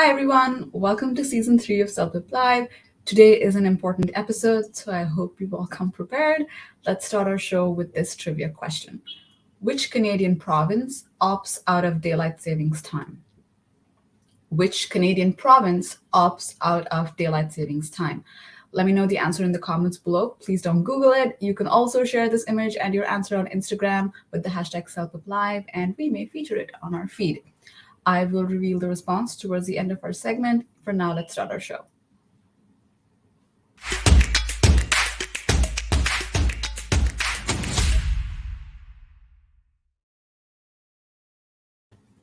Hi everyone, welcome to season 3 of SelfUplife. Today is an important episode, so I hope you've all come prepared. Let's start our show with this trivia question. Which Canadian province opts out of daylight savings time? Which Canadian province opts out of daylight savings time? Let me know the answer in the comments below. Please don't Google it. You can also share this image and your answer on Instagram with the hashtag SelfUplife, and we may feature it on our feed. I will reveal the response towards the end of our segment. For now, let's start our show.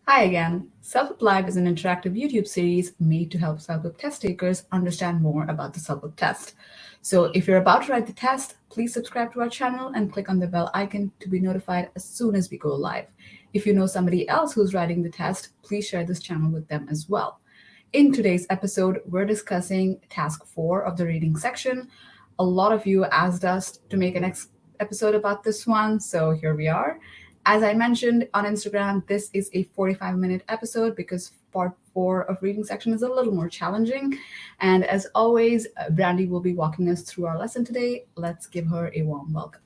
Hi again. SelfUplife is an interactive YouTube series made to help CELPIP test takers understand more about the CELPIP test. So if you're about to write the test, please subscribe to our channel and click on the bell icon to be notified as soon as we go live. If you know somebody else who's writing the test, please share this channel with them as well. In today's episode, we're discussing task 4 of the reading section. A lot of you asked us to make an episode about this one, so here we are. As I mentioned on Instagram, this is a 45-minute episode because part 4 of reading section is a little more challenging. And as always, Brandi will be walking us through our lesson today. Let's give her a warm welcome.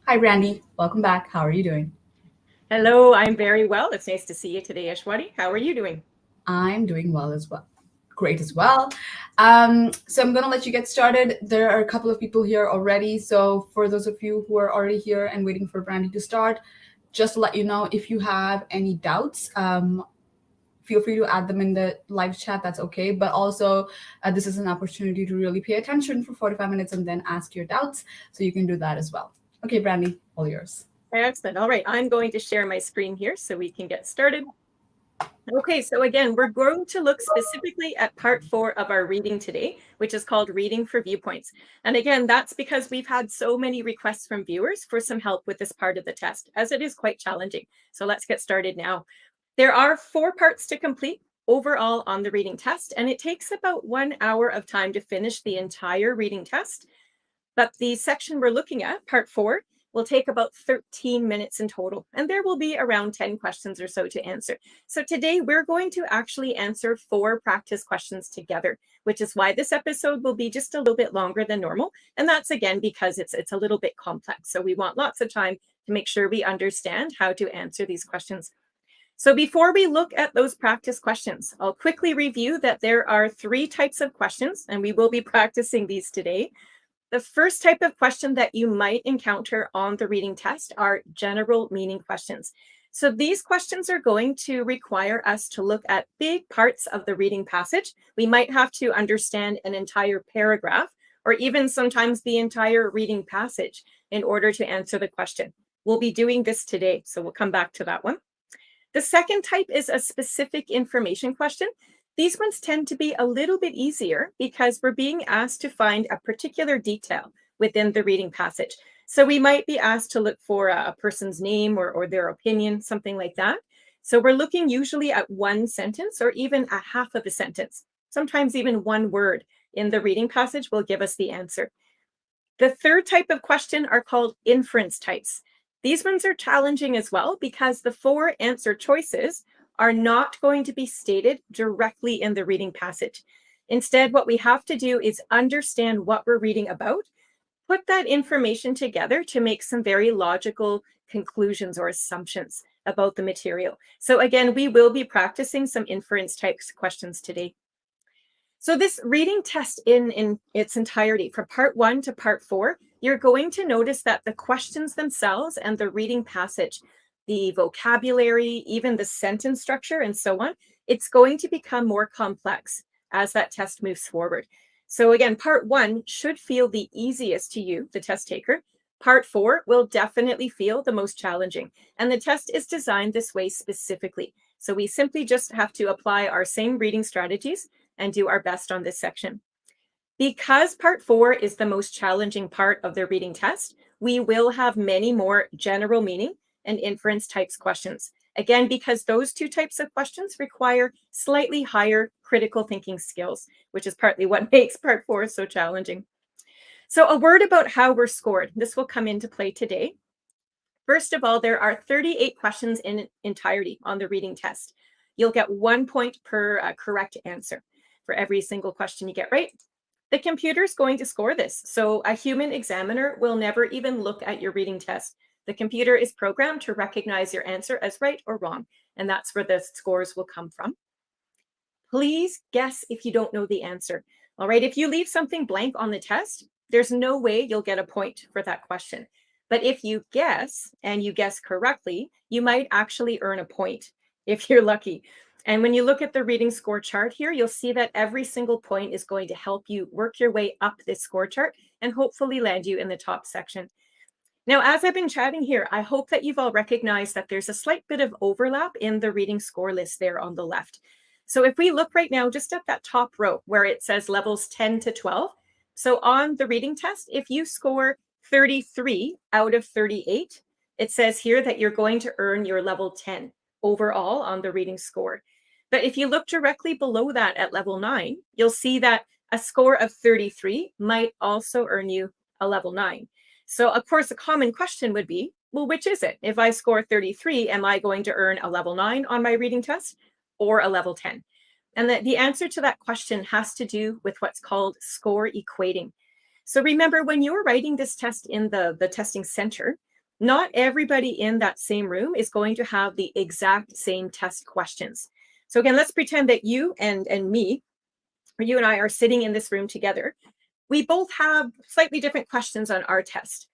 Hi, Brandi. Welcome back. How are you doing? Hello, I'm very well. It's nice to see you today, Ashwati. How are you doing? I'm doing well as well. Great as well. So I'm going to let you get started. There are a couple of people here already. So for those of you who are already here and waiting for Brandi to start, just to let you know, if you have any doubts, feel free to add them in the live chat. That's okay. But also, this is an opportunity to really pay attention for 45 minutes and then ask your doubts. So you can do that as well. Okay, Brandi, all yours. Excellent. All right, I'm going to share my screen here so we can get started. Okay, so again, we're going to look specifically at part 4 of our reading today, which is called Reading for Viewpoints. And again, that's because we've had so many requests from viewers for some help with this part of the test, as it is quite challenging. So let's get started now. There are 4 parts to complete overall on the reading test, and it takes about 1 hour of time to finish the entire reading test. But the section we're looking at, part 4, will take about 13 minutes in total, and there will be around 10 questions or so to answer. So today we're going to actually answer 4 practice questions together, which is why this episode will be just a little bit longer than normal. And that's again because it's a little bit complex. So we want lots of time to make sure we understand how to answer these questions. So before we look at those practice questions, I'll quickly review that there are 3 types of questions, and we will be practicing these today. The first type of question that you might encounter on the reading test are general meaning questions. So these questions are going to require us to look at big parts of the reading passage. We might have to understand an entire paragraph or even sometimes the entire reading passage in order to answer the question. We'll be doing this today, so we'll come back to that one. The second type is a specific information question. These ones tend to be a little bit easier because we're being asked to find a particular detail within the reading passage. So we might be asked to look for a person's name or their opinion, something like that. So we're looking usually at one sentence or even a half of a sentence. Sometimes even one word in the reading passage will give us the answer. The third type of question are called inference types. These ones are challenging as well because the 4 answer choices are not going to be stated directly in the reading passage. Instead, what we have to do is understand what we're reading about, put that information together to make some very logical conclusions or assumptions about the material. So again, we will be practicing some inference types questions today. So this reading test in its entirety, from part 1 to part 4, you're going to notice that the questions themselves and the reading passage, the vocabulary, even the sentence structure, and so on, it's going to become more complex as that test moves forward. So again, part 1 should feel the easiest to you, the test taker. Part 4 will definitely feel the most challenging. And the test is designed this way specifically. So we simply just have to apply our same reading strategies and do our best on this section. Because part 4 is the most challenging part of the reading test, we will have many more general meaning and inference types questions. Again, because those 2 types of questions require slightly higher critical thinking skills, which is partly what makes part 4 so challenging. So a word about how we're scored. This will come into play today. First of all, there are 38 questions in entirety on the reading test. You'll get 1 point per correct answer for every single question you get right. The computer is going to score this. So a human examiner will never even look at your reading test. The computer is programmed to recognize your answer as right or wrong. And that's where the scores will come from. Please guess if you don't know the answer. All right, if you leave something blank on the test, there's no way you'll get a point for that question. But if you guess and you guess correctly, you might actually earn a point if you're lucky. And when you look at the reading score chart here, you'll see that every single point is going to help you work your way up this score chart and hopefully land you in the top section. Now, as I've been chatting here, I hope that you've all recognized that there's a slight bit of overlap in the reading score list there on the left. So if we look right now just at that top row where it says levels 10 to 12, so on the reading test, if you score 33 out of 38, it says here that you're going to earn your level 10 overall on the reading score. But if you look directly below that at level 9, you'll see that a score of 33 might also earn you a level 9. So of course, a common question would be, well, which is it? If I score 33, am I going to earn a level 9 on my reading test or a level 10? And the answer to that question has to do with what's called score equating. So remember, when you're writing this test in the testing center, not everybody in that same room is going to have the exact same test questions. So again, let's pretend that you and me, or you and I are sitting in this room together. We both have slightly different questions on our test.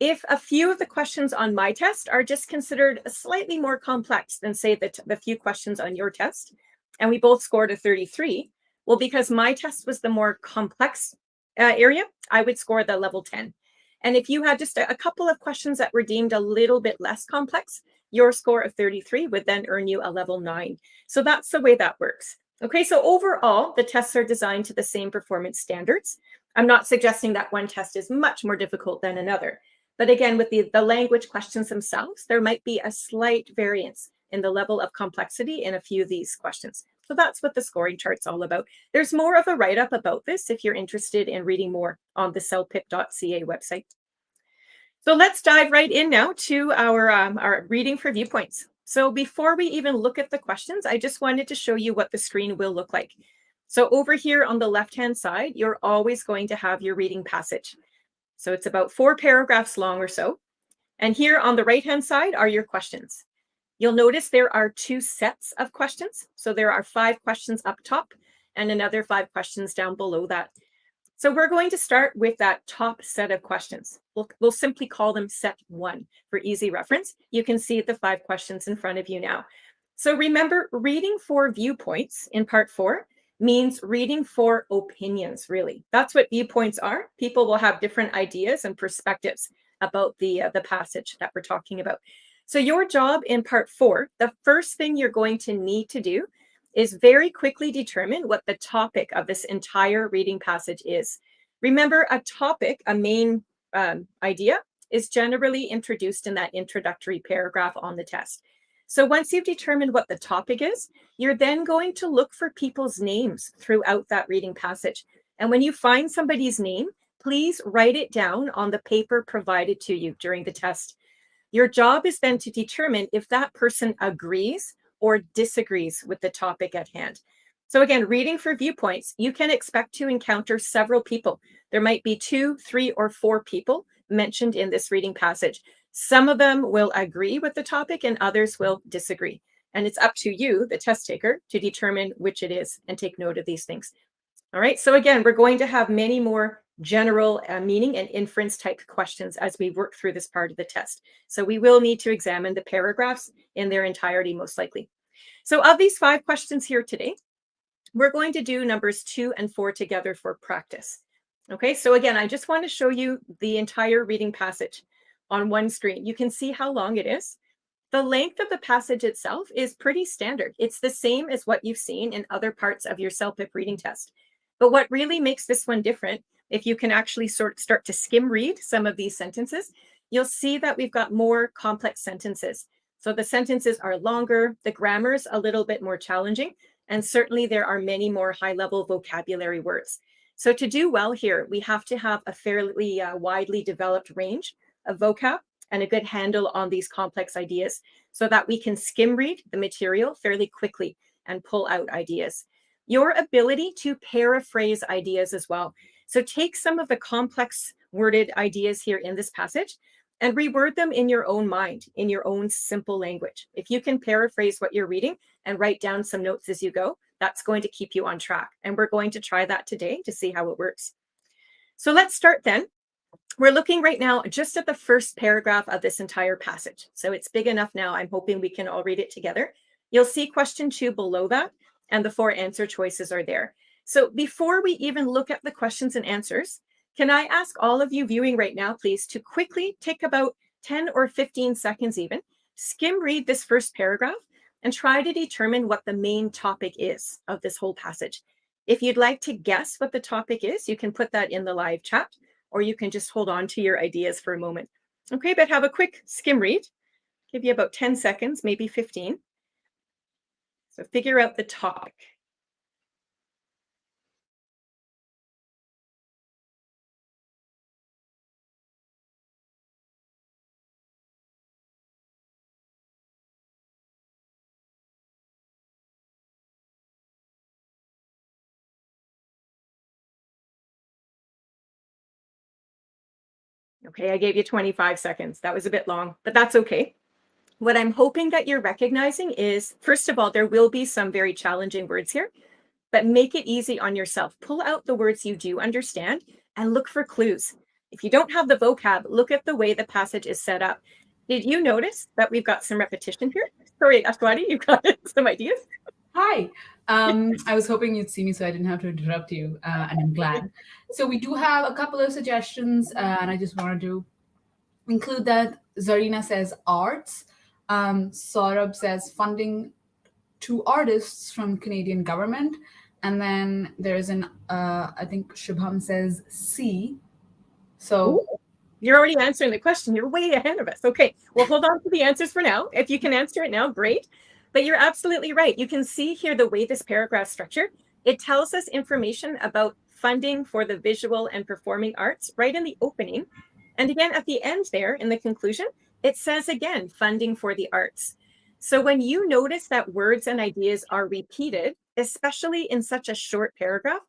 If a few of the questions on my test are just considered slightly more complex than, say, the few questions on your test, and we both scored a 33, well, because my test was the more complex area, I would score the level 10. And if you had just a couple of questions that were deemed a little bit less complex, your score of 33 would then earn you a level 9. So that's the way that works. Okay, so overall, the tests are designed to the same performance standards. I'm not suggesting that one test is much more difficult than another. But again, with the language questions themselves, there might be a slight variance in the level of complexity in a few of these questions. So that's what the scoring chart's all about. There's more of a write-up about this if you're interested in reading more on the CELPIP.ca website. So let's dive right in now to our reading for viewpoints. So before we even look at the questions, I just wanted to show you what the screen will look like. So over here on the left-hand side, you're always going to have your reading passage. So it's about 4 paragraphs long or so. And here on the right-hand side are your questions. You'll notice there are 2 sets of questions. So there are 5 questions up top and another 5 questions down below that. So we're going to start with that top set of questions. We'll simply call them set 1 for easy reference. You can see the 5 questions in front of you now. So remember, reading for viewpoints in part 4 means reading for opinions, really. That's what viewpoints are. People will have different ideas and perspectives about the passage that we're talking about. So your job in part 4, the first thing you're going to need to do is very quickly determine what the topic of this entire reading passage is. Remember, a topic, a main idea, is generally introduced in that introductory paragraph on the test. So once you've determined what the topic is, you're then going to look for people's names throughout that reading passage. And when you find somebody's name, please write it down on the paper provided to you during the test. Your job is then to determine if that person agrees or disagrees with the topic at hand. So again, reading for viewpoints, you can expect to encounter several people. There might be 2, 3, or 4 people mentioned in this reading passage. Some of them will agree with the topic and others will disagree. And it's up to you, the test taker, to determine which it is and take note of these things. All right, so again, we're going to have many more general meaning and inference type questions as we work through this part of the test. So we will need to examine the paragraphs in their entirety, most likely. So of these 5 questions here today, we're going to do numbers 2 and 4 together for practice. Okay, so again, I just want to show you the entire reading passage on one screen. You can see how long it is. The length of the passage itself is pretty standard. It's the same as what you've seen in other parts of your CELPIP reading test. But what really makes this one different, if you can actually start to skim read some of these sentences, you'll see that we've got more complex sentences. So the sentences are longer, the grammar's a little bit more challenging, and certainly there are many more high-level vocabulary words. So to do well here, we have to have a fairly widely developed range of vocab and a good handle on these complex ideas so that we can skim read the material fairly quickly and pull out ideas. Your ability to paraphrase ideas as well. So take some of the complex worded ideas here in this passage and reword them in your own mind, in your own simple language. If you can paraphrase what you're reading and write down some notes as you go, that's going to keep you on track. And we're going to try that today to see how it works. So let's start then. We're looking right now just at the first paragraph of this entire passage. So it's big enough now. I'm hoping we can all read it together. You'll see question 2 below that, and the 4 answer choices are there. So before we even look at the questions and answers, can I ask all of you viewing right now, please, to quickly take about 10 or 15 seconds even, skim read this first paragraph and try to determine what the main topic is of this whole passage. If you'd like to guess what the topic is, you can put that in the live chat, or you can just hold on to your ideas for a moment. Okay, but have a quick skim read. Give you about 10 seconds, maybe 15. So figure out the topic. Okay, I gave you 25 seconds. That was a bit long, but that's okay. What I'm hoping that you're recognizing is, first of all, there will be some very challenging words here, but make it easy on yourself. Pull out the words you do understand and look for clues. If you don't have the vocab, look at the way the passage is set up. Did you notice that we've got some repetition here? Sorry, Ashwani, you've got some ideas? Hi. I was hoping you'd see me so I didn't have to interrupt you, and I'm glad. So we do have a couple of suggestions, and I just wanted to include that. Zarina says arts. Saurabh says funding to artists from Canadian government. And then there's I think Shubham says C. So Ooh, you're already answering the question. You're way ahead of us. Okay, well, hold on to the answers for now. If you can answer it now, great. But you're absolutely right. You can see here the way this paragraph is structured. It tells us information about funding for the visual and performing arts right in the opening. And again, at the end there in the conclusion, it says again, funding for the arts. So when you notice that words and ideas are repeated, especially in such a short paragraph,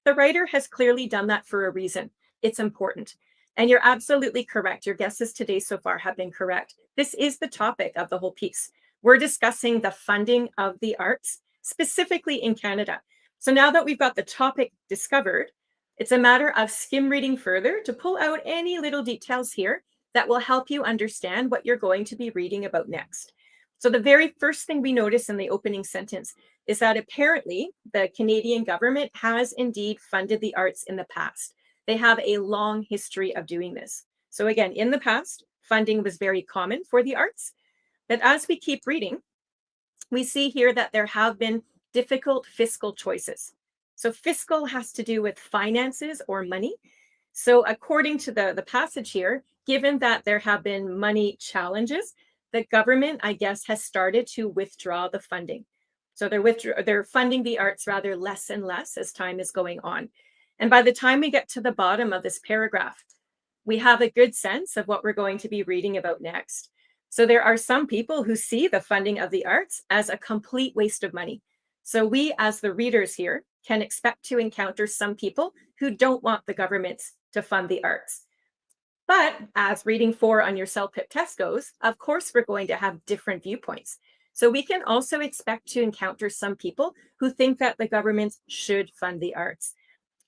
the writer has clearly done that for a reason. It's important. And you're absolutely correct. Your guesses today so far have been correct. This is the topic of the whole piece. We're discussing the funding of the arts, specifically in Canada. So now that we've got the topic discovered, it's a matter of skim reading further to pull out any little details here that will help you understand what you're going to be reading about next. So the very first thing we notice in the opening sentence is that apparently the Canadian government has indeed funded the arts in the past. They have a long history of doing this. So again, in the past, funding was very common for the arts. But as we keep reading, we see here that there have been difficult fiscal choices. So fiscal has to do with finances or money. So according to the passage here, given that there have been money challenges, the government, I guess, has started to withdraw the funding. So they're funding the arts rather less and less as time is going on. And by the time we get to the bottom of this paragraph, we have a good sense of what we're going to be reading about next. So there are some people who see the funding of the arts as a complete waste of money. So we, as the readers here, can expect to encounter some people who don't want the governments to fund the arts. But as reading 4 on your CELPIP test goes, of course, we're going to have different viewpoints. So we can also expect to encounter some people who think that the governments should fund the arts.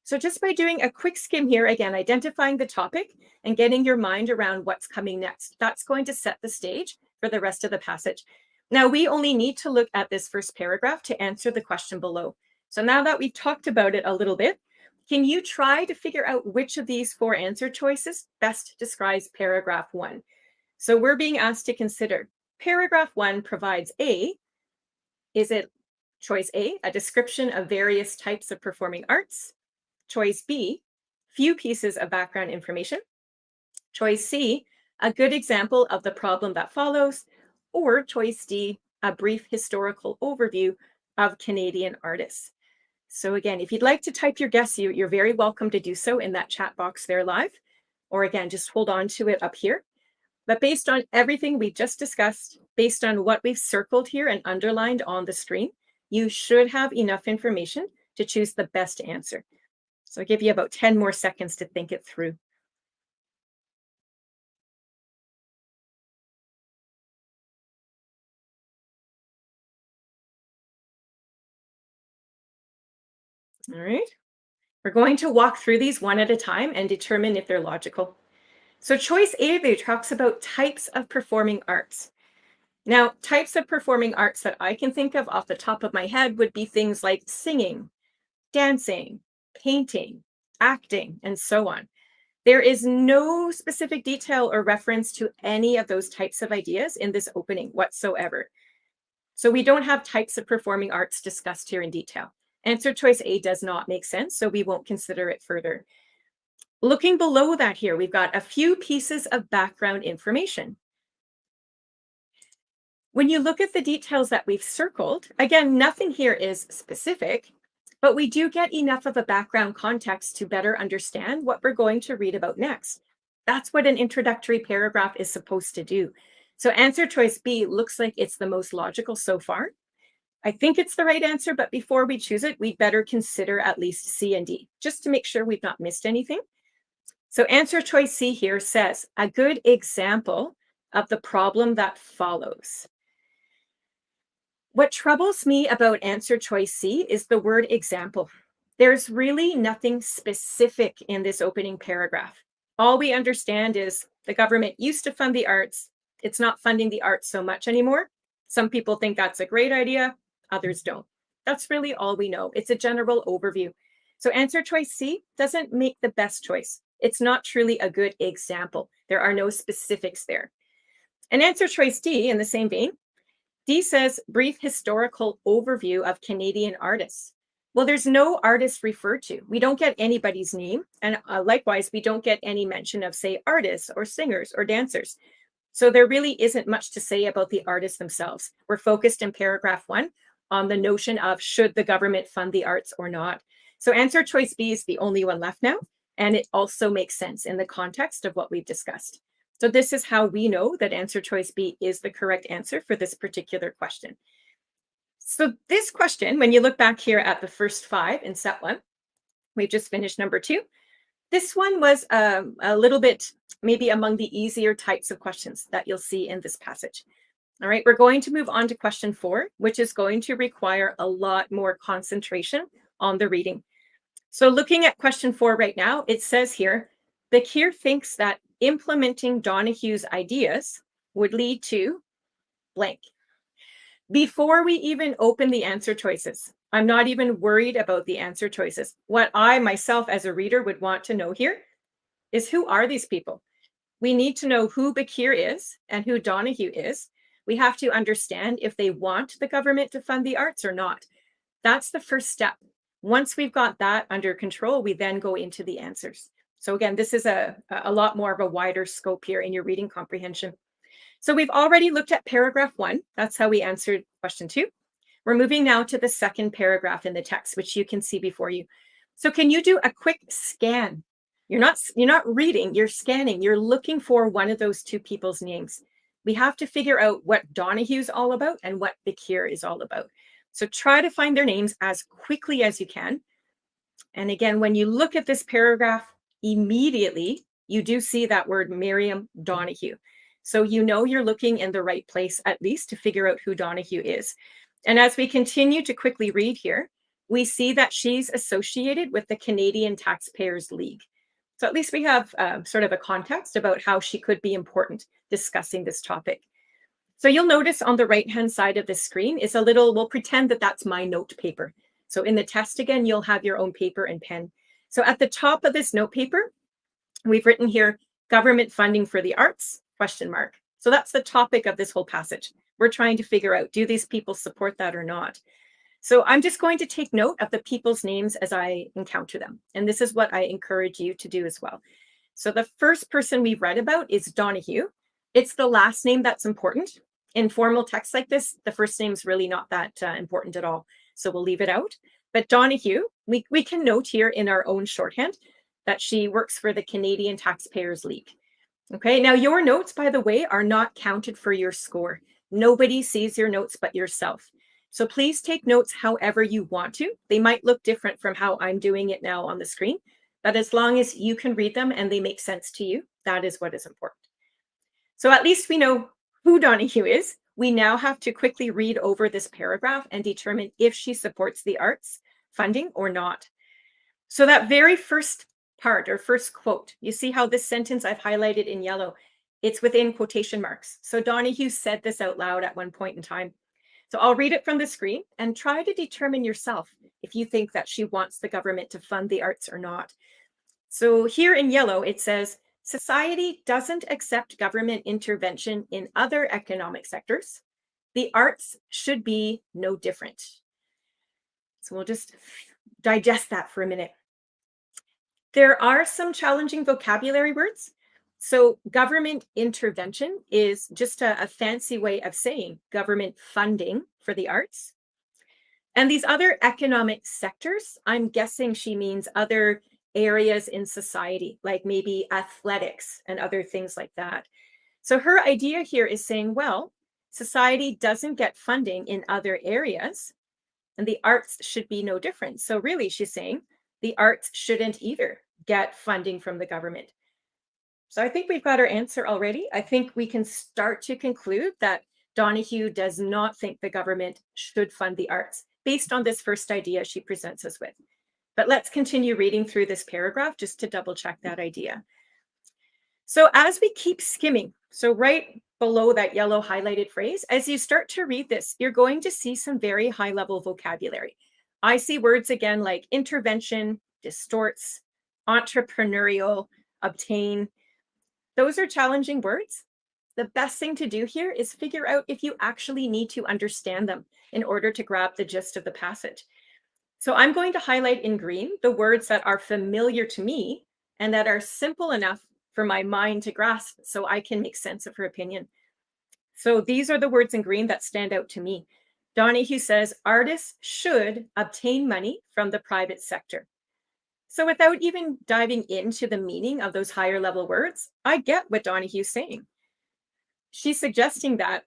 So just by doing a quick skim here, again, identifying the topic and getting your mind around what's coming next, that's going to set the stage for the rest of the passage. Now, we only need to look at this first paragraph to answer the question below. So now that we've talked about it a little bit, can you try to figure out which of these 4 answer choices best describes paragraph 1? So we're being asked to consider paragraph 1 provides A. Is it choice A, a description of various types of performing arts? Choice B, few pieces of background information. Choice C, a good example of the problem that follows. Or choice D, a brief historical overview of Canadian artists. So again, if you'd like to type your guess, you're very welcome to do so in that chat box there live, or again, just hold on to it up here. But based on everything we just discussed, based on what we've circled here and underlined on the screen, you should have enough information to choose the best answer. So I'll give you about 10 more seconds to think it through. All right. We're going to walk through these one at a time and determine if they're logical. So choice A there talks about types of performing arts. Now, types of performing arts that I can think of off the top of my head would be things like singing, dancing, painting, acting, and so on. There is no specific detail or reference to any of those types of ideas in this opening whatsoever. So we don't have types of performing arts discussed here in detail. Answer choice A does not make sense, so we won't consider it further. Looking below that here, we've got a few pieces of background information. When you look at the details that we've circled, again, nothing here is specific, but we do get enough of a background context to better understand what we're going to read about next. That's what an introductory paragraph is supposed to do. So answer choice B looks like it's the most logical so far. I think it's the right answer, but before we choose it, we'd better consider at least C and D, just to make sure we've not missed anything. So answer choice C here says, a good example of the problem that follows. What troubles me about answer choice C is the word example. There's really nothing specific in this opening paragraph. All we understand is the government used to fund the arts. It's not funding the arts so much anymore. Some people think that's a great idea. Others don't. That's really all we know. It's a general overview. So answer choice C doesn't make the best choice. It's not truly a good example. There are no specifics there. And answer choice D, in the same vein, D says brief historical overview of Canadian artists. Well, there's no artist referred to. We don't get anybody's name. And likewise, we don't get any mention of, say, artists or singers or dancers. So there really isn't much to say about the artists themselves. We're focused in paragraph 1 on the notion of should the government fund the arts or not. So answer choice B is the only one left now. And it also makes sense in the context of what we've discussed. So this is how we know that answer choice B is the correct answer for this particular question. So this question, when you look back here at the first 5 in set 1, we've just finished number 2. This one was a little bit maybe among the easier types of questions that you'll see in this passage. All right, we're going to move on to question 4, which is going to require a lot more concentration on the reading. So looking at question 4 right now, it says here, Bakir thinks that implementing Donohue's ideas would lead to blank. Before we even open the answer choices, I'm not even worried about the answer choices. What I myself as a reader would want to know here is who are these people? We need to know who Bakir is and who Donohue is. We have to understand if they want the government to fund the arts or not. That's the first step. Once we've got that under control, we then go into the answers. So again, this is a lot more of a wider scope here in your reading comprehension. So we've already looked at paragraph 1. That's how we answered question 2. We're moving now to the second paragraph in the text, which you can see before you. So can you do a quick scan? You're not reading, you're scanning. You're looking for one of those two people's names. We have to figure out what Donohue's all about and what Bakir is all about. So try to find their names as quickly as you can. And again, when you look at this paragraph, immediately you do see that word Miriam Donohue. So you know you're looking in the right place, at least, to figure out who Donohue is. And as we continue to quickly read here, we see that she's associated with the Canadian Taxpayers League. So at least we have sort of a context about how she could be important discussing this topic. So you'll notice on the right-hand side of the screen is a little, we'll pretend that that's my note paper. So in the test again, you'll have your own paper and pen. So at the top of this note paper, we've written here, government funding for the arts, question mark. So that's the topic of this whole passage. We're trying to figure out, do these people support that or not? So I'm just going to take note of the people's names as I encounter them. And this is what I encourage you to do as well. So the first person we've read about is Donohue. It's the last name that's important. In formal text like this, the first name's really not that important at all. So we'll leave it out. But Donahue, we can note here in our own shorthand that she works for the Canadian Taxpayers League. Okay, now your notes, by the way, are not counted for your score. Nobody sees your notes but yourself. So please take notes however you want to. They might look different from how I'm doing it now on the screen, but as long as you can read them and they make sense to you, that is what is important. So at least we know who Donahue is. We now have to quickly read over this paragraph and determine if she supports the arts funding or not. So that very first part or first quote, you see how this sentence I've highlighted in yellow, it's within quotation marks. So Donahue said this out loud at one point in time. So I'll read it from the screen and try to determine yourself if you think that she wants the government to fund the arts or not. So here in yellow, it says, society doesn't accept government intervention in other economic sectors. The arts should be no different. So we'll just digest that for a minute. There are some challenging vocabulary words. So government intervention is just a fancy way of saying government funding for the arts. And these other economic sectors, I'm guessing she means other areas in society, like maybe athletics and other things like that. So her idea here is saying, well, society doesn't get funding in other areas, and the arts should be no different. So really, she's saying the arts shouldn't either get funding from the government. So I think we've got our answer already. I think we can start to conclude that Donahue does not think the government should fund the arts based on this first idea she presents us with. But let's continue reading through this paragraph just to double check that idea. So as we keep skimming, so right below that yellow highlighted phrase, as you start to read this, you're going to see some very high level vocabulary. I see words again like intervention, distorts, entrepreneurial, obtain. Those are challenging words. The best thing to do here is figure out if you actually need to understand them in order to grab the gist of the passage. So I'm going to highlight in green the words that are familiar to me and that are simple enough for my mind to grasp so I can make sense of her opinion. So these are the words in green that stand out to me. Donahue says artists should obtain money from the private sector. So without even diving into the meaning of those higher level words, I get what Donahue's saying. She's suggesting that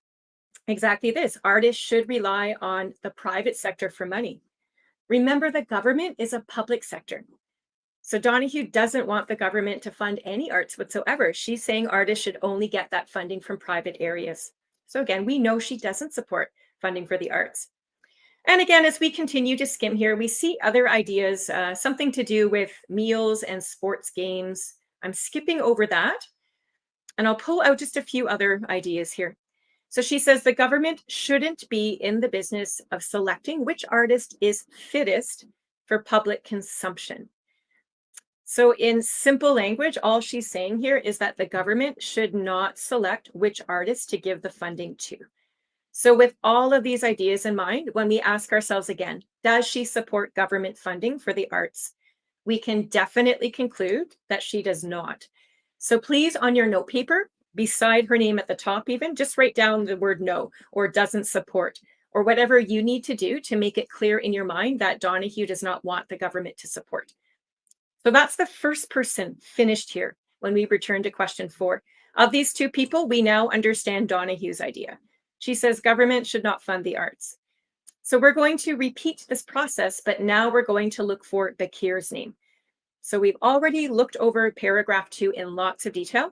exactly this, artists should rely on the private sector for money. Remember, the government is a public sector. So Donahue doesn't want the government to fund any arts whatsoever. She's saying artists should only get that funding from private areas. So again, we know she doesn't support funding for the arts. And again, as we continue to skim here, we see other ideas, something to do with meals and sports games. I'm skipping over that, and I'll pull out just a few other ideas here. So she says the government shouldn't be in the business of selecting which artist is fittest for public consumption. So in simple language, all she's saying here is that the government should not select which artist to give the funding to. So with all of these ideas in mind, when we ask ourselves again, does she support government funding for the arts? We can definitely conclude that she does not. So please, on your note paper, beside her name at the top even, just write down the word no, or doesn't support, or whatever you need to do to make it clear in your mind that Donahue does not want the government to support. So that's the first person finished here when we return to question 4. Of these two people, we now understand Donahue's idea. She says government should not fund the arts. So we're going to repeat this process, but now we're going to look for Bakir's name. So we've already looked over paragraph 2 in lots of detail.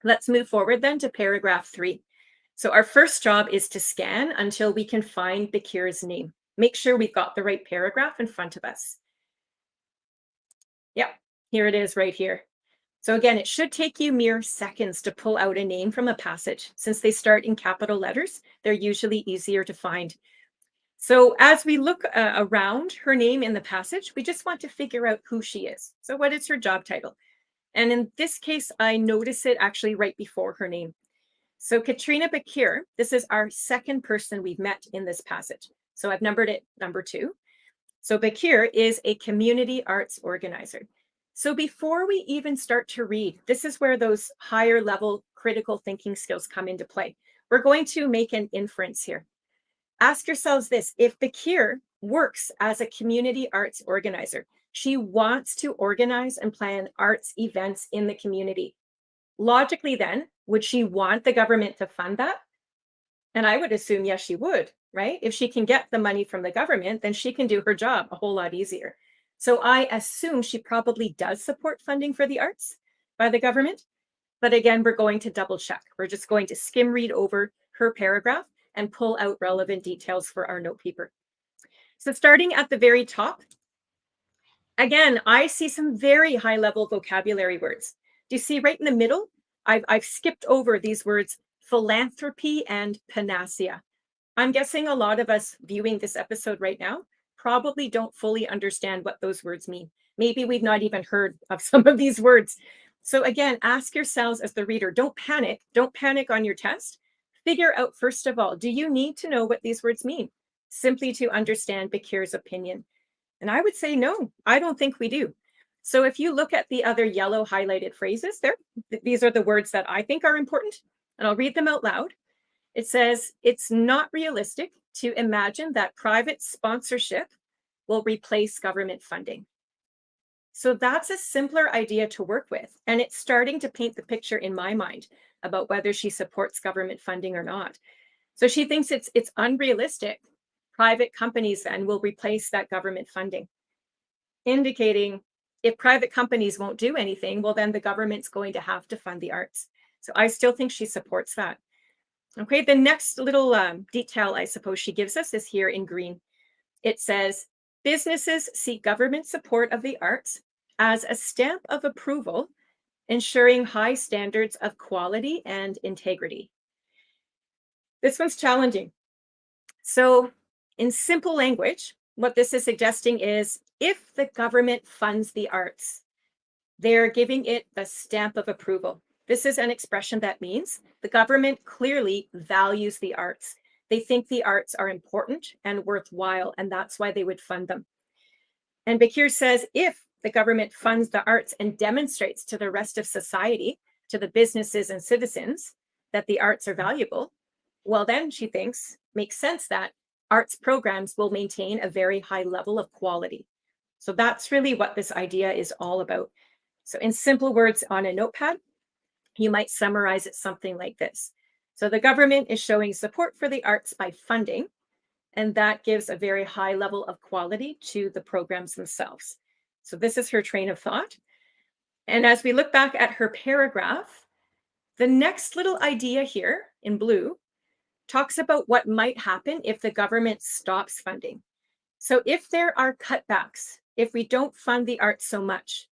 Let's move forward then to paragraph 3. So our first job is to scan until we can find Bakir's name. Make sure we've got the right paragraph in front of us. Yeah, here it is right here. So again, it should take you mere seconds to pull out a name from a passage. Since they start in capital letters, they're usually easier to find. So as we look around her name in the passage, we just want to figure out who she is. So what is her job title? And in this case, I notice it actually right before her name. So Katrina Bakir, this is our second person we've met in this passage. So I've numbered it number 2. So Bakir is a community arts organizer. So before we even start to read, this is where those higher level critical thinking skills come into play. We're going to make an inference here. Ask yourselves this: if Bakir works as a community arts organizer. She wants to organize and plan arts events in the community. Logically, then, would she want the government to fund that? And I would assume, yes, she would, right? If she can get the money from the government, then she can do her job a whole lot easier. So I assume she probably does support funding for the arts by the government. But again, we're going to double check. We're just going to skim read over her paragraph and pull out relevant details for our note paper. So starting at the very top, again, I see some very high level vocabulary words. Do you see right in the middle? I've skipped over these words, philanthropy and panacea. I'm guessing a lot of us viewing this episode right now probably don't fully understand what those words mean. Maybe we've not even heard of some of these words. So again, ask yourselves as the reader, don't panic. Don't panic on your test. Figure out, first of all, do you need to know what these words mean? Simply to understand Bakir's opinion. And I would say, no, I don't think we do. So if you look at the other yellow highlighted phrases there, these are the words that I think are important, and I'll read them out loud. It says, it's not realistic to imagine that private sponsorship will replace government funding. So that's a simpler idea to work with. And it's starting to paint the picture in my mind about whether she supports government funding or not. So she thinks it's unrealistic. Private companies then will replace that government funding, indicating if private companies won't do anything, well, then the government's going to have to fund the arts. So I still think she supports that. Okay, the next little detail I suppose she gives us is here in green. It says, businesses seek government support of the arts as a stamp of approval, ensuring high standards of quality and integrity. This one's challenging. So in simple language, what this is suggesting is if the government funds the arts, they're giving it the stamp of approval. This is an expression that means the government clearly values the arts. They think the arts are important and worthwhile, and that's why they would fund them. And Bakir says if the government funds the arts and demonstrates to the rest of society, to the businesses and citizens, that the arts are valuable, well, then she thinks makes sense that arts programs will maintain a very high level of quality. So that's really what this idea is all about. So in simple words on a notepad, you might summarize it something like this. So the government is showing support for the arts by funding, and that gives a very high level of quality to the programs themselves. So this is her train of thought. And as we look back at her paragraph, the next little idea here in blue talks about what might happen if the government stops funding. So if there are cutbacks, if we don't fund the arts so much,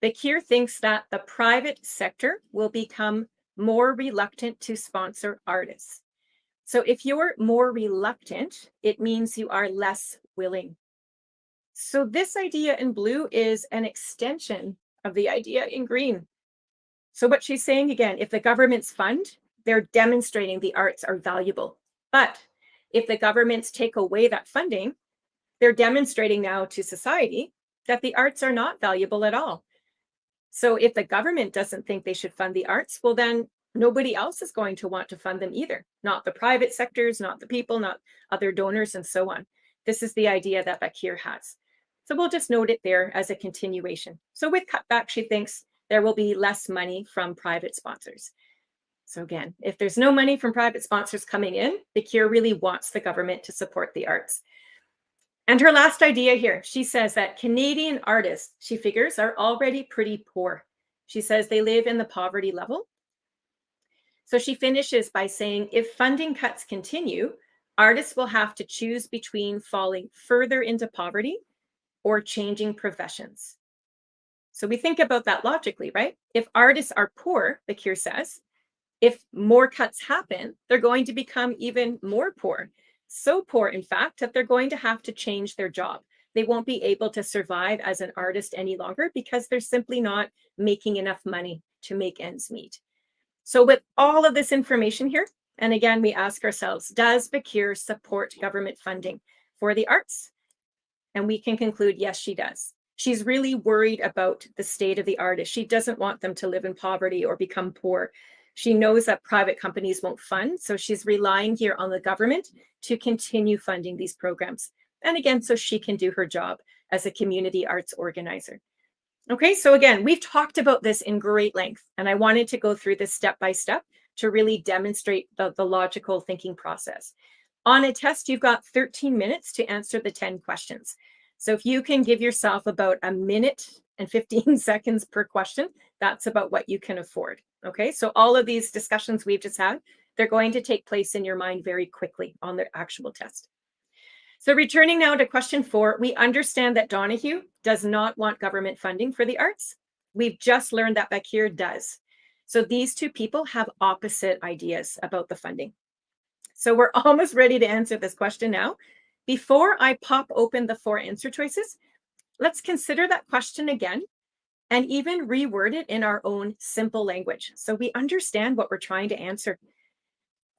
Bakir thinks that the private sector will become more reluctant to sponsor artists. So if you're more reluctant, it means you are less willing. So this idea in blue is an extension of the idea in green. So what she's saying again, if the governments fund, they're demonstrating the arts are valuable. But if the governments take away that funding, they're demonstrating now to society that the arts are not valuable at all. So if the government doesn't think they should fund the arts, well, then nobody else is going to want to fund them either. Not the private sectors, not the people, not other donors, and so on. This is the idea that Bakir has. So we'll just note it there as a continuation. So with cutback, she thinks there will be less money from private sponsors. So again, if there's no money from private sponsors coming in, Bakir really wants the government to support the arts. And her last idea here, she says that Canadian artists, she figures, are already pretty poor. She says they live in the poverty level. So she finishes by saying, if funding cuts continue, artists will have to choose between falling further into poverty or changing professions. So we think about that logically, right? If artists are poor, Bakir says, if more cuts happen, they're going to become even more poor. So poor, in fact, that they're going to have to change their job. They won't be able to survive as an artist any longer because they're simply not making enough money to make ends meet. So with all of this information here, and again, we ask ourselves, does Bakir support government funding for the arts? And we can conclude, yes, she does. She's really worried about the state of the artists. She doesn't want them to live in poverty or become poor. She knows that private companies won't fund, so she's relying here on the government to continue funding these programs. And again, so she can do her job as a community arts organizer. Okay, so again, we've talked about this in great length, and I wanted to go through this step by step to really demonstrate the logical thinking process. On a test, you've got 13 minutes to answer the 10 questions. So if you can give yourself about a minute and 15 seconds per question, that's about what you can afford. Okay, so all of these discussions we've just had, they're going to take place in your mind very quickly on the actual test. So returning now to question 4, we understand that Donahue does not want government funding for the arts. We've just learned that Bakir does. So these two people have opposite ideas about the funding. So we're almost ready to answer this question now. Before I pop open the 4 answer choices, let's consider that question again and even reword it in our own simple language so we understand what we're trying to answer.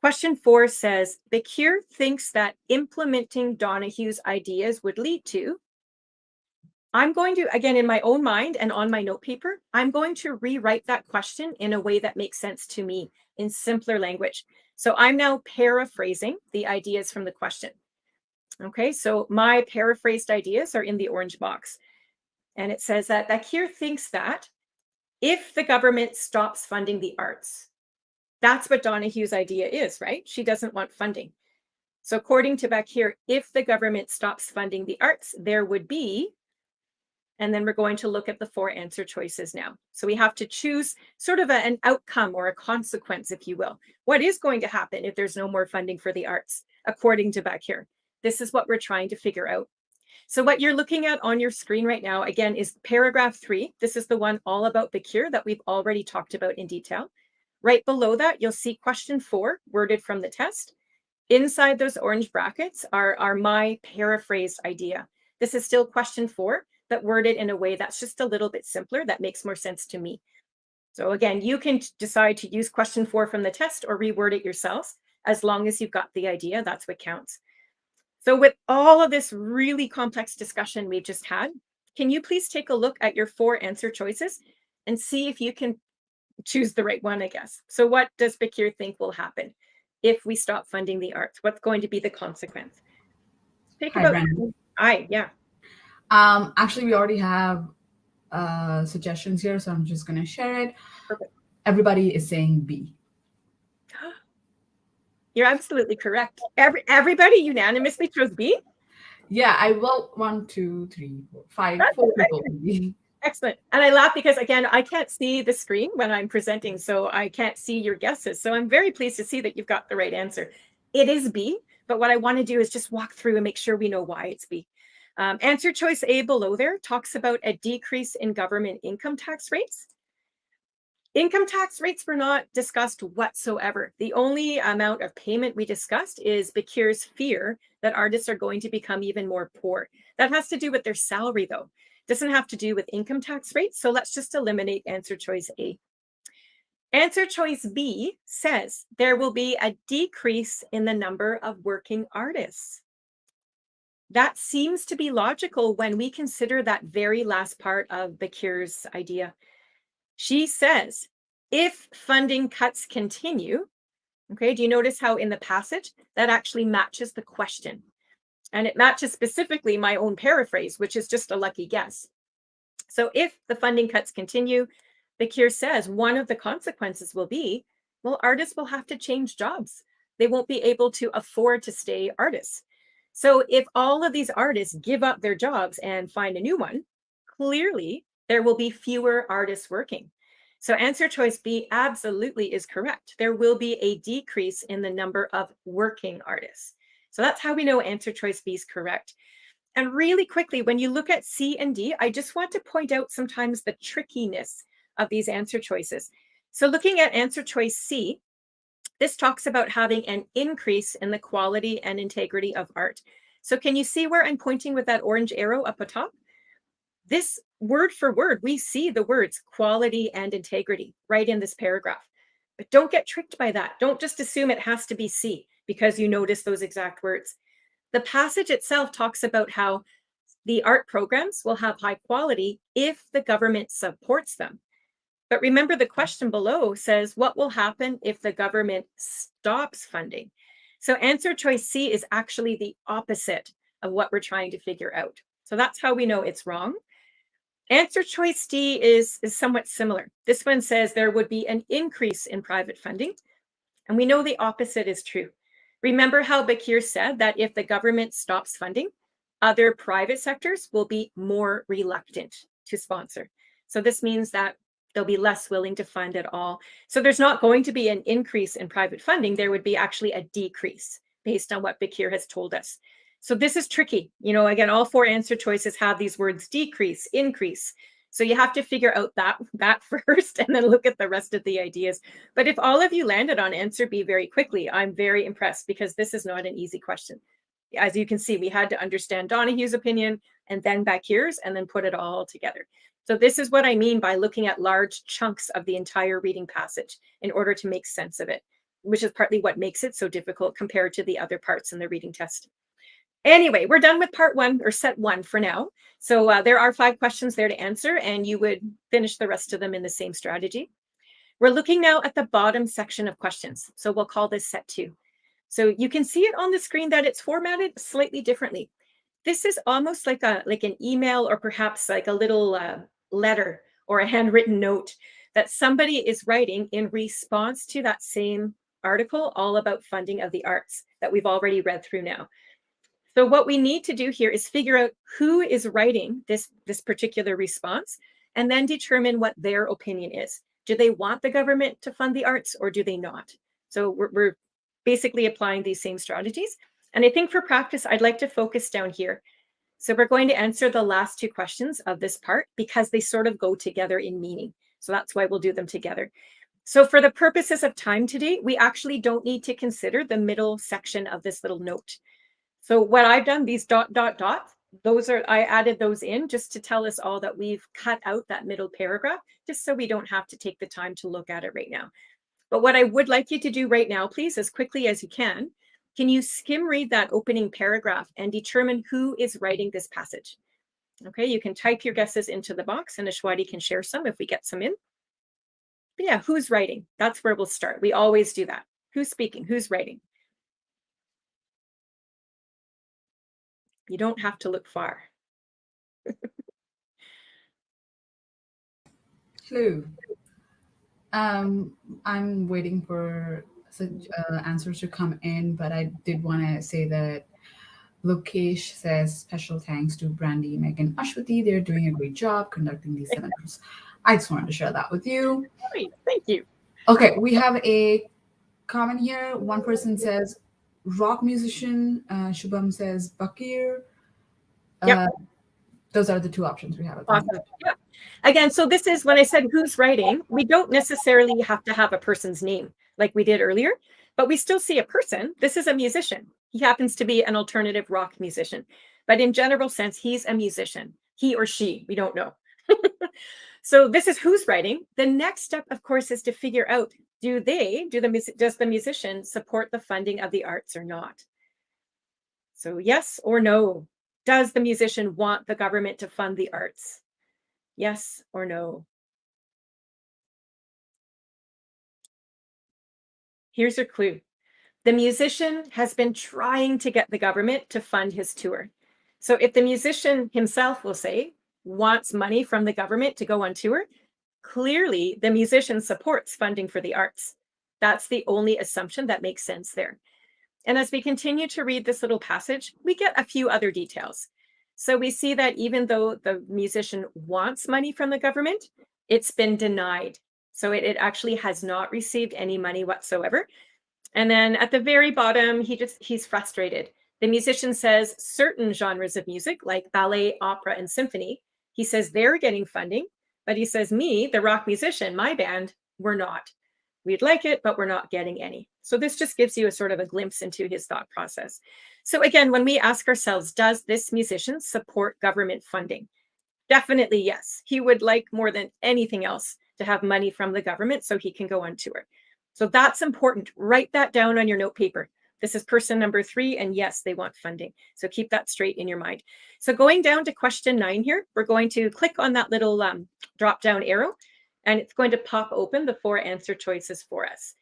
Question 4 says, Bakir thinks that implementing Donahue's ideas would lead to. I'm going to, again, in my own mind and on my note paper, I'm going to rewrite that question in a way that makes sense to me in simpler language. So I'm now paraphrasing the ideas from the question. Okay, so my paraphrased ideas are in the orange box. And it says that Bakir thinks that if the government stops funding the arts, that's what Donahue's idea is, right? She doesn't want funding. So according to Bakir, if the government stops funding the arts, there would be, and then we're going to look at the 4 answer choices now. So we have to choose sort of an outcome or a consequence, if you will. What is going to happen if there's no more funding for the arts, according to Bakir? This is what we're trying to figure out. So what you're looking at on your screen right now, again, is paragraph 3. This is the one all about Bakir that we've already talked about in detail. Right below that, you'll see question 4 worded from the test. Inside those orange brackets are my paraphrased idea. This is still question 4, but worded in a way that's just a little bit simpler, that makes more sense to me. So again, you can decide to use question 4 from the test or reword it yourselves. As long as you've got the idea, that's what counts. So with all of this really complex discussion we've just had, can you please take a look at your 4 answer choices and see if you can choose the right one, I guess. So what does Bakir think will happen if we stop funding the arts? What's going to be the consequence? Take Hi, about, Brandi. yeah. Actually, we already have suggestions here, so I'm just going to share it. Perfect. Everybody is saying B. You're absolutely correct. Everybody unanimously chose B? Yeah, I will. 1, 2, 3, 4, 5, That's 4 right. people. B. Excellent. And I laugh because, again, I can't see the screen when I'm presenting, so I can't see your guesses. So I'm very pleased to see that you've got the right answer. It is B, but what I want to do is just walk through and make sure we know why it's B. Answer choice A below there talks about a decrease in government income tax rates. Income tax rates were not discussed whatsoever. The only amount of payment we discussed is Bakir's fear that artists are going to become even more poor. That has to do with their salary, though. Doesn't have to do with income tax rates. So let's just eliminate answer choice A. Answer choice B says there will be a decrease in the number of working artists. That seems to be logical when we consider that very last part of Bakir's idea. She says, if funding cuts continue, okay, do you notice how in the passage that actually matches the question? And it matches specifically my own paraphrase, which is just a lucky guess. So if the funding cuts continue, Bakir says one of the consequences will be, well, artists will have to change jobs. They won't be able to afford to stay artists. So if all of these artists give up their jobs and find a new one, clearly there will be fewer artists working. So answer choice B absolutely is correct. There will be a decrease in the number of working artists. So that's how we know answer choice B is correct. And really quickly, when you look at C and D, I just want to point out sometimes the trickiness of these answer choices. So looking at answer choice C, this talks about having an increase in the quality and integrity of art. So can you see where I'm pointing with that orange arrow up atop? This word for word, we see the words quality and integrity right in this paragraph. But don't get tricked by that. Don't just assume it has to be C because you notice those exact words. The passage itself talks about how the art programs will have high quality if the government supports them. But remember, the question below says, what will happen if the government stops funding? So answer choice C is actually the opposite of what we're trying to figure out. So that's how we know it's wrong. Answer choice D is somewhat similar. This one says there would be an increase in private funding, and we know the opposite is true. Remember how Bakir said that if the government stops funding, other private sectors will be more reluctant to sponsor. So this means that they'll be less willing to fund at all. So there's not going to be an increase in private funding. There would be actually a decrease based on what Bakir has told us. So this is tricky. You know, again, all 4 answer choices have these words decrease, increase. So you have to figure out that first and then look at the rest of the ideas. But if all of you landed on answer B very quickly, I'm very impressed because this is not an easy question. As you can see, we had to understand Donahue's opinion and then Bakir's and then put it all together. So this is what I mean by looking at large chunks of the entire reading passage in order to make sense of it, which is partly what makes it so difficult compared to the other parts in the reading test. Anyway, we're done with part 1 or set 1 for now. So there are 5 questions there to answer, and you would finish the rest of them in the same strategy. We're looking now at the bottom section of questions. So we'll call this set 2. So you can see it on the screen that it's formatted slightly differently. This is almost like an email or perhaps like a little letter or a handwritten note that somebody is writing in response to that same article all about funding of the arts that we've already read through now. So what we need to do here is figure out who is writing this particular response and then determine what their opinion is. Do they want the government to fund the arts or do they not? So we're basically applying these same strategies. And I think for practice, I'd like to focus down here. So we're going to answer the last 2 questions of this part because they sort of go together in meaning. So that's why we'll do them together. So for the purposes of time today, we actually don't need to consider the middle section of this little note. So what I've done, these ... I added those in just to tell us all that we've cut out that middle paragraph, just so we don't have to take the time to look at it right now. But what I would like you to do right now, please, as quickly as you can you skim read that opening paragraph and determine who is writing this passage? Okay, you can type your guesses into the box and Ashwati can share some if we get some in. But yeah, who's writing? That's where we'll start. We always do that. Who's speaking? Who's writing? You don't have to look far. Hello. I'm waiting for answers to come in, but I did want to say that Lokesh says special thanks to Brandi, Megan, Ashwati. They're doing a great job conducting these seminars. I just wanted to share that with you. Great, thank you. Okay, we have a comment here. One person says rock musician. Shubham says Bakir. Yep. Those are the 2 options we have. Awesome. Yeah. Again, so this is when I said who's writing, we don't necessarily have to have a person's name like we did earlier, but we still see a person. This is a musician. He happens to be an alternative rock musician, but in general sense, he's a musician. He or she, we don't know. So this is who's writing. The next step, of course, is to figure out, does the musician support the funding of the arts or not? So yes or no. Does the musician want the government to fund the arts? Yes or no? Here's your clue. The musician has been trying to get the government to fund his tour. So if the musician himself, will say, wants money from the government to go on tour, clearly the musician supports funding for the arts. That's the only assumption that makes sense there. And as we continue to read this little passage, we get a few other details. So we see that even though the musician wants money from the government, it's been denied. So it actually has not received any money whatsoever. And then at the very bottom, he's frustrated. The musician says certain genres of music like ballet, opera, and symphony, he says they're getting funding, but he says me, the rock musician, my band, we're not. We'd like it, but we're not getting any. So this just gives you a sort of a glimpse into his thought process. So again, when we ask ourselves, does this musician support government funding? Definitely yes. He would like more than anything else to have money from the government so he can go on tour. So that's important. Write that down on your note paper. This is person number 3, and yes, they want funding. So keep that straight in your mind. So going down to question 9 here, we're going to click on that little drop down arrow, and it's going to pop open the 4 answer choices for us.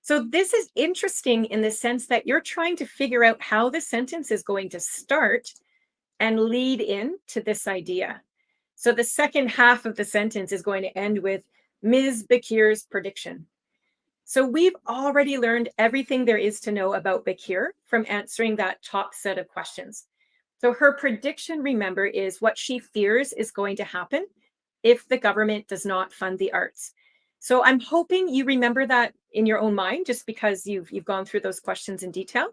So this is interesting in the sense that you're trying to figure out how the sentence is going to start and lead in to this idea. So the second half of the sentence is going to end with Ms. Bakir's prediction. So we've already learned everything there is to know about Bakir from answering that top set of questions. So her prediction, remember, is what she fears is going to happen if the government does not fund the arts. So I'm hoping you remember that in your own mind, just because you've gone through those questions in detail.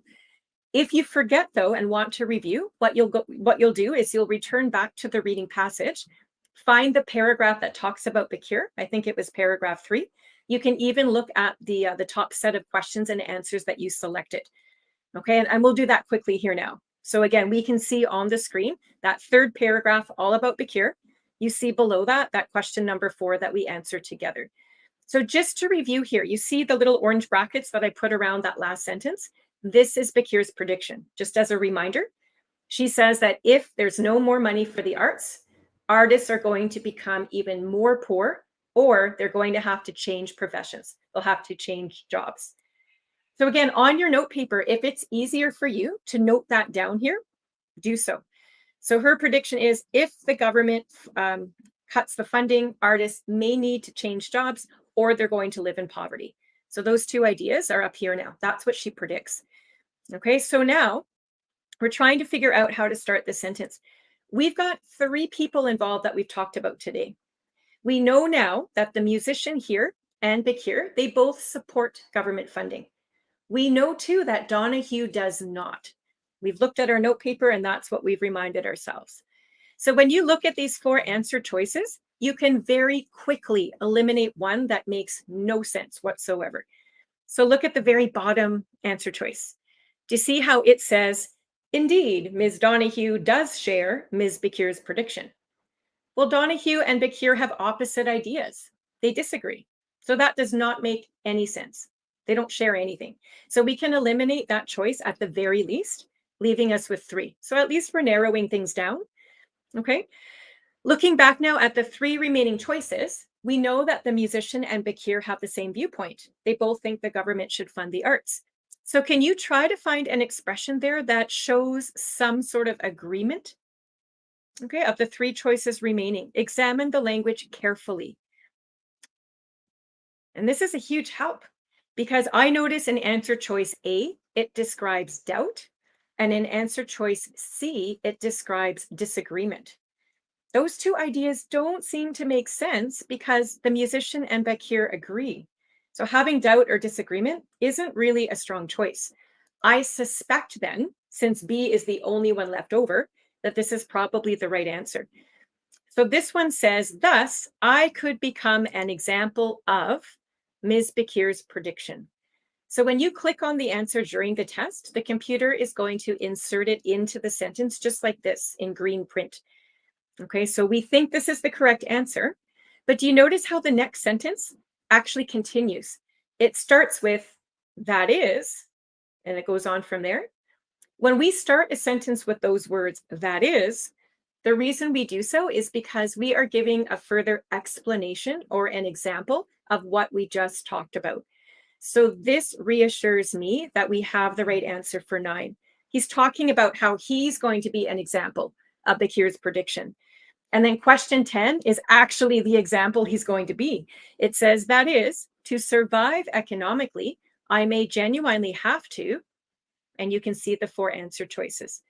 If you forget, though, and want to review, what you'll do is you'll return back to the reading passage, find the paragraph that talks about Bakir. I think it was paragraph 3. You can even look at the top set of questions and answers that you selected. Okay, and we'll do that quickly here now. So again, we can see on the screen that third paragraph all about Bakir. You see below that question number 4 that we answered together. So just to review here, you see the little orange brackets that I put around that last sentence. This is Bakir's prediction. Just as a reminder, she says that if there's no more money for the arts, artists are going to become even more poor, or they're going to have to change professions. They'll have to change jobs. So again, on your note paper, if it's easier for you to note that down here, do so. So her prediction is if the government cuts the funding, artists may need to change jobs, or they're going to live in poverty. So those two ideas are up here now. That's what she predicts. Okay, so now we're trying to figure out how to start the sentence. We've got 3 people involved that we've talked about today. We know now that the musician here and Bakir, they both support government funding. We know too that Donahue does not. We've looked at our note paper and that's what we've reminded ourselves. So when you look at these 4 answer choices, you can very quickly eliminate one that makes no sense whatsoever. So look at the very bottom answer choice. Do you see how it says, indeed, Ms. Donahue does share Ms. Bakir's prediction? Well, Donahue and Bakir have opposite ideas. They disagree. So that does not make any sense. They don't share anything. So we can eliminate that choice at the very least, leaving us with 3. So at least we're narrowing things down. Okay. Looking back now at the 3 remaining choices, we know that the musician and Bakir have the same viewpoint. They both think the government should fund the arts. So can you try to find an expression there that shows some sort of agreement? Okay, of the 3 choices remaining, examine the language carefully. And this is a huge help because I notice in answer choice A, it describes doubt. And in answer choice C, it describes disagreement. Those 2 ideas don't seem to make sense because the musician and Bakir agree. So having doubt or disagreement isn't really a strong choice. I suspect then, since B is the only one left over, that this is probably the right answer. So this one says, thus, I could become an example of Ms. Bakir's prediction. So when you click on the answer during the test, the computer is going to insert it into the sentence just like this in green print. Okay, so we think this is the correct answer, but do you notice how the next sentence actually continues? It starts with, that is, and it goes on from there. When we start a sentence with those words, that is, the reason we do so is because we are giving a further explanation or an example of what we just talked about. So this reassures me that we have the right answer for 9. He's talking about how he's going to be an example of Bakir's prediction. And then question 10 is actually the example he's going to be. It says, that is, to survive economically, I may genuinely have to, and you can see the 4 answer choices.